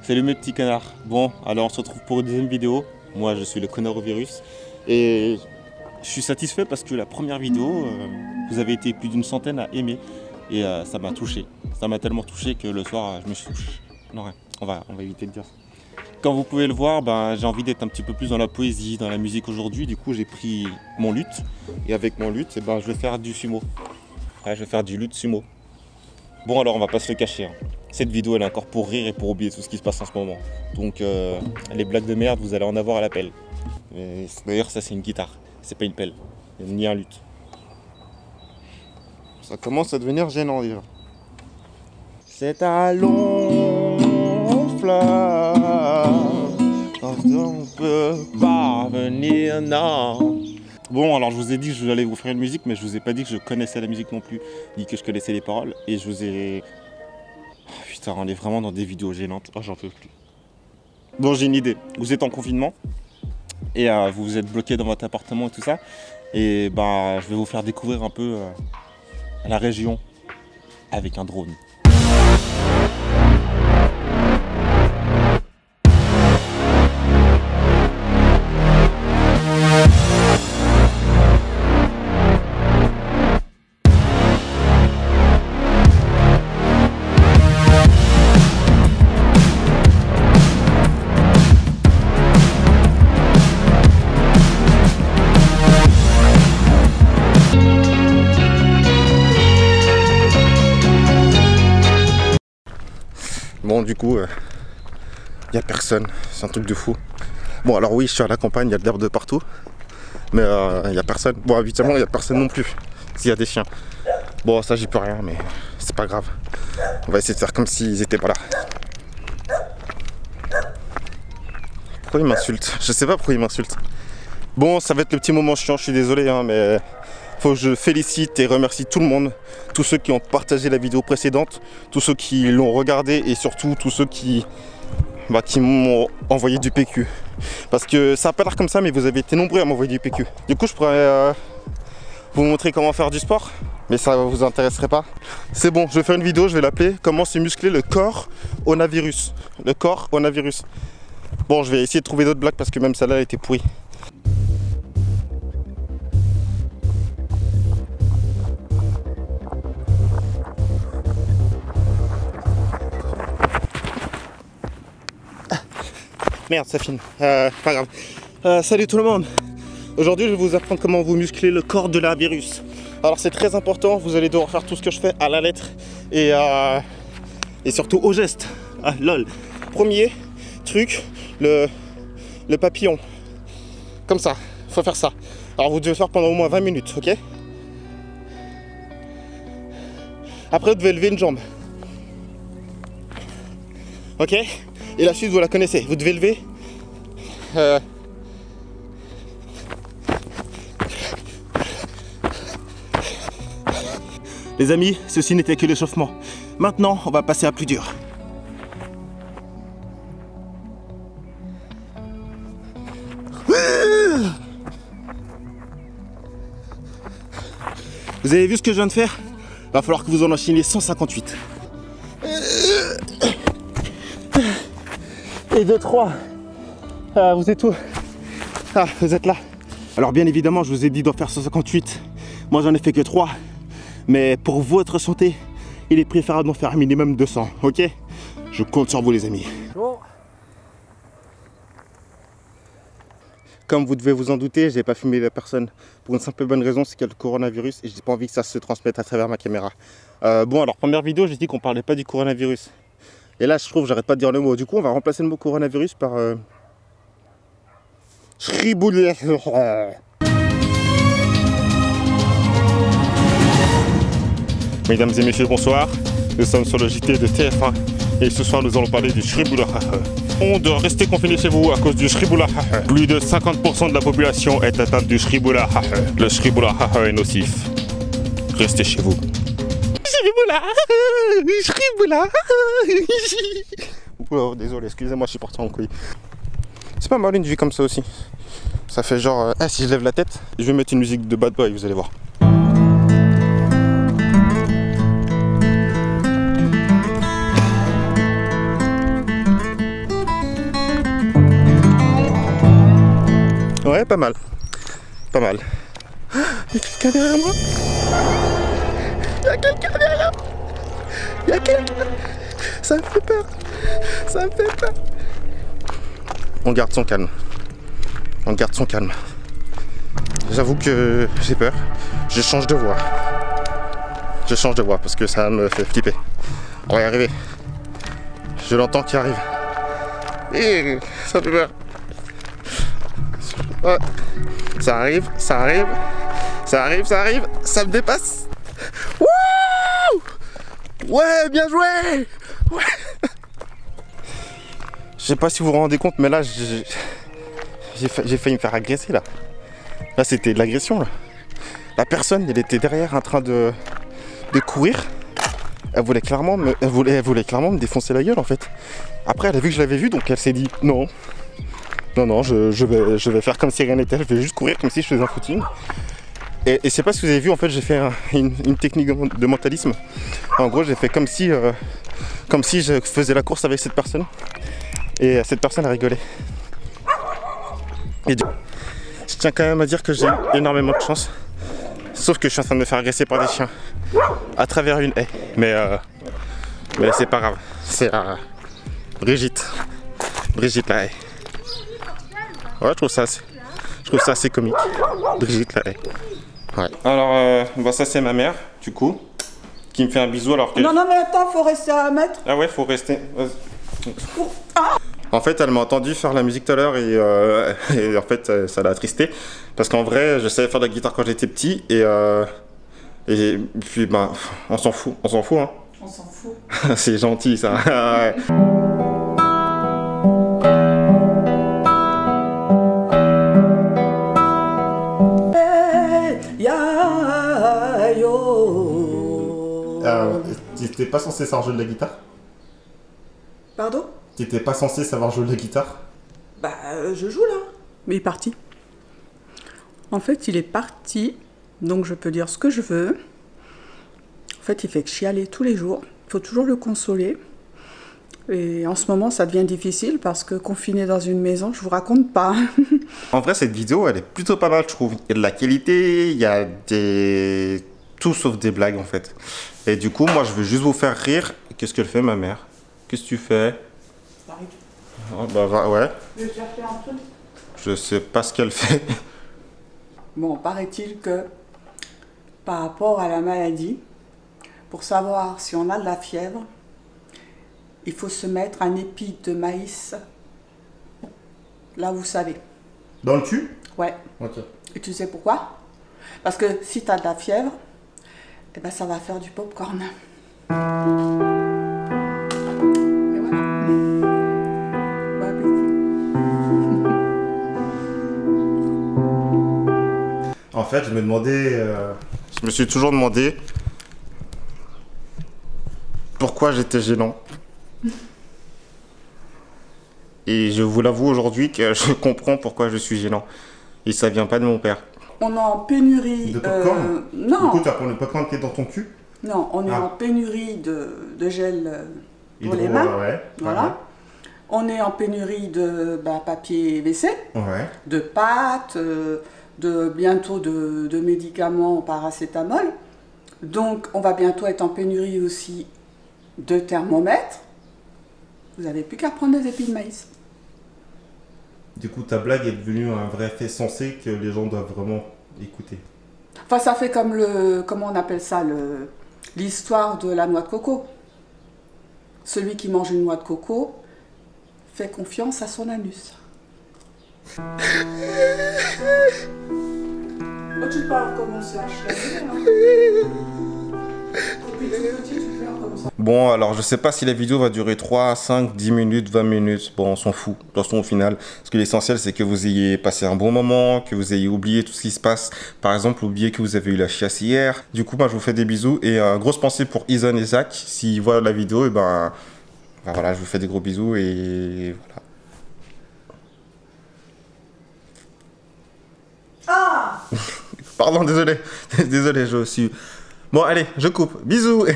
Salut mes petits canards. Bon, alors on se retrouve pour une deuxième vidéo. Moi je suis le connard au virus. Et je suis satisfait parce que la première vidéo, vous avez été plus d'une centaine à aimer. Et ça m'a touché. Ça m'a tellement touché que le soir je me suis touché. Non, rien, on va éviter de dire ça. Comme vous pouvez le voir, j'ai envie d'être un petit peu plus dans la poésie, dans la musique aujourd'hui. Du coup j'ai pris mon luth. Et avec mon luth, je vais faire du sumo. Ouais, je vais faire du luth sumo. Bon alors on va pas se le cacher. Cette vidéo elle est encore pour rire et pour oublier tout ce qui se passe en ce moment. Donc les blagues de merde vous allez en avoir à la pelle. D'ailleurs ça c'est une guitare, c'est pas une pelle, ni un luth. Ça commence à devenir gênant déjà. C'est un long fleuve, on peut pas venir, non. Bon alors je vous ai dit que j'allais vous faire une musique, mais je vous ai pas dit que je connaissais la musique non plus, ni que je connaissais les paroles, et je vous ai... Oh, putain, on est vraiment dans des vidéos gênantes, oh j'en peux plus. Bon j'ai une idée, vous êtes en confinement, et vous êtes bloqué dans votre appartement et tout ça, et je vais vous faire découvrir un peu la région avec un drone. Bon du coup, y a personne, c'est un truc de fou. Bon alors oui, je suis à la campagne, il y a de l'herbe de partout, mais y a personne. Bon habituellement, il y a personne non plus, s'il y a des chiens. Bon ça j'y peux rien, mais c'est pas grave. On va essayer de faire comme s'ils étaient pas là. Pourquoi ils m'insultent? Je sais pas pourquoi ils m'insultent. Bon, ça va être le petit moment chiant, je suis désolé, mais... faut que je félicite et remercie tout le monde, tous ceux qui ont partagé la vidéo précédente, tous ceux qui l'ont regardé et surtout tous ceux qui m'ont envoyé du PQ. Parce que ça n'a pas l'air comme ça, mais vous avez été nombreux à m'envoyer du PQ. Du coup je pourrais vous montrer comment faire du sport, mais ça ne vous intéresserait pas. C'est bon, je vais faire une vidéo, je vais l'appeler comment se muscler le corps au navirus. Le corps au navirus. Bon, je vais essayer de trouver d'autres blagues parce que même celle-là était pourrie. Merde, ça filme. Pas grave. Salut tout le monde. Aujourd'hui, je vais vous apprendre comment vous muscler le corps de la virus. Alors, c'est très important. Vous allez devoir faire tout ce que je fais à la lettre et surtout au geste. Ah, lol. Premier truc, le papillon. Comme ça. Faut faire ça. Alors, vous devez faire pendant au moins 20 minutes, ok? Après, vous devez lever une jambe. Ok? Et la suite, vous la connaissez. Vous devez lever. Les amis, ceci n'était que l'échauffement. Maintenant, on va passer à plus dur. Vous avez vu ce que je viens de faire? Il va falloir que vous en enchaîniez 158. Et 2, 3. Vous êtes où? Ah, vous êtes là. Alors bien évidemment, je vous ai dit d'en faire 158. Moi, j'en ai fait que 3. Mais pour votre santé, il est préférable d'en faire un minimum 200. Ok? Je compte sur vous, les amis. Bon. Comme vous devez vous en douter, j'ai pas filmé la personne pour une simple et bonne raison, c'est qu'il y a le coronavirus et j'ai pas envie que ça se transmette à travers ma caméra. Bon, alors première vidéo, j'ai dit qu'on parlait pas du coronavirus. Et là, je trouve, j'arrête pas de dire le mot. Du coup, on va remplacer le mot coronavirus par... Shriboulé. Mesdames et messieurs, bonsoir. Nous sommes sur le JT de TF1. Et ce soir, nous allons parler du Shriboula. On doit rester confiné chez vous à cause du Shriboula. Plus de 50% de la population est atteinte du Shriboula. Le Shriboula est nocif. Restez chez vous. Shriboula. Oh, désolé, excusez-moi, je suis parti en couille. C'est pas mal une vie comme ça aussi. Ça fait genre, si je lève la tête, je vais mettre une musique de bad boy, vous allez voir. Ouais, pas mal. Pas mal. Il y a quelqu'un derrière moi. Il y a quelqu'un derrière. Il y a quelqu'un. Ça me fait peur. Ça me fait peur. On garde son calme. On garde son calme. J'avoue que j'ai peur. Je change de voix. Je change de voix parce que ça me fait flipper. On va y arriver. Je l'entends qui arrive. Et ça fait peur. Ouais. Ça arrive, ça arrive. Ça arrive, ça arrive. Ça me dépasse. Wouh! Ouais, bien joué! Ouais. Je sais pas si vous vous rendez compte, mais là, j'ai failli me faire agresser là. Là, c'était de l'agression là. La personne, elle était derrière en train de courir. Elle voulait clairement me défoncer la gueule en fait. Après, elle a vu que je l'avais vu, donc elle s'est dit non. Non, je vais faire comme si rien n'était. Je vais juste courir comme si je faisais un footing. Et je sais pas si vous avez vu, en fait, j'ai fait une technique de mentalisme. En gros, j'ai fait comme si je faisais la course avec cette personne. Et cette personne a rigolé. Et du coup, je tiens quand même à dire que j'ai énormément de chance. Sauf que je suis en train de me faire agresser par des chiens à travers une haie. Mais c'est pas grave. C'est Brigitte la haie. Ouais, je trouve ça assez comique. Brigitte la haie. Ouais. Alors, ça c'est ma mère, du coup, qui me fait un bisou alors que... Non, mais attends, faut rester à 1 mètre. Ah ouais, faut rester... En fait, elle m'a entendu faire la musique tout à l'heure et en fait, ça l'a attristé. Parce qu'en vrai, je savais faire de la guitare quand j'étais petit et puis, on s'en fout, hein. On s'en fout. C'est gentil, ça. Ouais. T'étais pas censé savoir jouer de la guitare? Pardon? T'étais pas censé savoir jouer de la guitare? Je joue là. Mais il est parti. En fait, il est parti, donc je peux dire ce que je veux. En fait, il fait que chialer tous les jours. Il faut toujours le consoler. Et en ce moment, ça devient difficile parce que confiné dans une maison, je vous raconte pas. En vrai, cette vidéo, elle est plutôt pas mal, je trouve. Il y a de la qualité, il y a tout sauf des blagues, en fait. Et du coup, moi, je veux juste vous faire rire. Qu'est-ce qu'elle fait, ma mère? Qu'est-ce que tu fais? Oh, ouais. Je vais chercher un truc. Je sais pas ce qu'elle fait. Bon, paraît-il que par rapport à la maladie, pour savoir si on a de la fièvre, il faut se mettre un épi de maïs, là vous savez. Dans le cul? Ouais. Ok. Et tu sais pourquoi? Parce que si tu as de la fièvre, eh ben ça va faire du popcorn. Et voilà. Bon appétit. En fait, je me suis toujours demandé pourquoi j'étais gênant. Et je vous l'avoue aujourd'hui que je comprends pourquoi je suis gênant. Et ça vient pas de mon père. On est en pénurie... De popcorn? Non. Du coup, tu as pour le popcorn qui est dans ton cul? Non, on est en pénurie de gel pour les mains. Ouais. Voilà. Ouais. On est en pénurie de papier WC, Ouais. de pâtes, bientôt de médicaments paracétamol. Donc, on va bientôt être en pénurie aussi de thermomètres. Vous n'avez plus qu'à prendre des épis de maïs. Du coup, ta blague est devenue un vrai fait sensé que les gens doivent vraiment écouter. Enfin, ça fait comme comment on appelle ça, l'histoire de la noix de coco. Celui qui mange une noix de coco fait confiance à son anus. Oh, tu peux recommencer à chialer, hein. Depuis tout petit, tu fais comme ça. Bon, alors je sais pas si la vidéo va durer 3, 5, 10 minutes, 20 minutes. Bon, on s'en fout. De toute façon, au final, ce qui est l'essentiel, c'est que vous ayez passé un bon moment, que vous ayez oublié tout ce qui se passe. Par exemple, oublié que vous avez eu la chiasse hier. Du coup, moi, je vous fais des bisous. Et grosse pensée pour Ison et Zach. S'ils voient la vidéo, et voilà, je vous fais des gros bisous et voilà. Ah! Pardon, désolé. Désolé, je suis... Bon, allez, je coupe. Bisous.